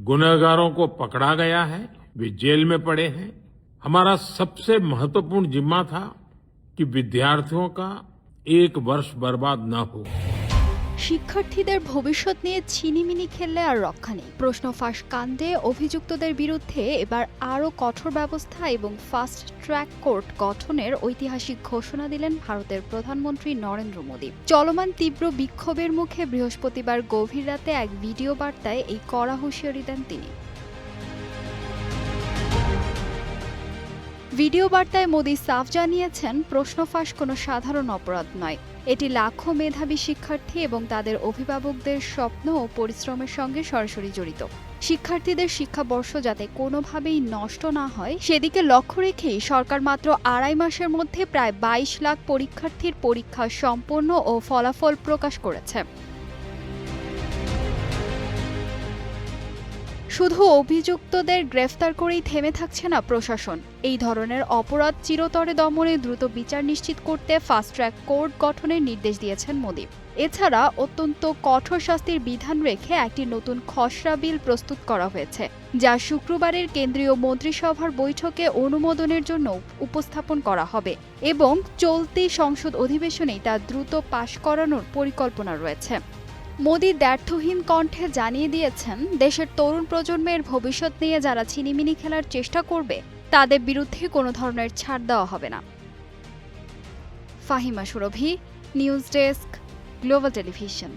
गुनहगारों को पकड़ा गया है, वे जेल में पड़े हैं। हमारा सबसे महत्वपूर्ण जिम्मा था कि विद्यार्थियों का एक वर्ष बर्बाद न हो। শিক্ষার্থীদের ভবিষ্যৎ নিয়ে ছিনিমিনি খেললে আর রক্ষা নেই। প্রশ্ন ফাঁস কাণ্ডে অভিযুক্তদের বিরুদ্ধে এবার আরও কঠোর ব্যবস্থা এবং ফাস্ট ট্র্যাক কোর্ট গঠনের ঐতিহাসিক ঘোষণা দিলেন ভারতের প্রধানমন্ত্রী নরেন্দ্র মোদী। চলমান তীব্র বিক্ষোভের মুখে বৃহস্পতিবার গভীর রাতে এক ভিডিও বার্তায় এই কড়া হুঁশিয়ারি দেন তিনি। ভিডিও বার্তায় মোদী সাফ জানিয়েছেন, প্রশ্ন ফাঁস কোনো সাধারণ অপরাধ নয়। এটি লাখো মেধাবী শিক্ষার্থী এবং তাদের অভিভাবকদের স্বপ্ন ও পরিশ্রমের সঙ্গে সরাসরি জড়িত। শিক্ষার্থীদের শিক্ষাবর্ষ যাতে কোনোভাবেই নষ্ট না হয় সেদিকে লক্ষ্য রেখেই সরকার মাত্র ২.৫ মাসের মধ্যে প্রায় ২২ লাখ পরীক্ষার্থীর পরীক্ষা সম্পন্ন ও ফলাফল প্রকাশ করেছে। শুধু অভিযুক্তদের গ্রেফতার করেই থেমে থাকছে না প্রশাসন। এই ধরনের অপরাধ চিরতরে দমনে দ্রুত বিচার নিশ্চিত করতে ফাস্ট ট্র্যাক কোর্ট গঠনের নির্দেশ দিয়েছেন মোদী। এছাড়া অত্যন্ত কঠোর শাস্তির বিধান রেখে একটি নতুন খসড়া বিল প্রস্তুত করা হয়েছে, যা শুক্রবারের কেন্দ্রীয় মন্ত্রিসভার বৈঠকে অনুমোদনের জন্য উপস্থাপন করা হবে এবং চলতি সংসদ অধিবেশনেই তা দ্রুত পাশ করানোর পরিকল্পনা রয়েছে। মোদী দ্ব্যর্থহীন কণ্ঠে জানিয়ে দিয়েছেন, দেশের তরুণ প্রজন্মের ভবিষ্যৎ নিয়ে যারা ছিনিমিনি খেলার চেষ্টা করবে তাদের বিরুদ্ধে কোনো ধরনের ছাড় দেওয়া হবে না। ফাহিমা সুরভি, নিউজ ডেস্ক, গ্লোবাল টেলিভিশন।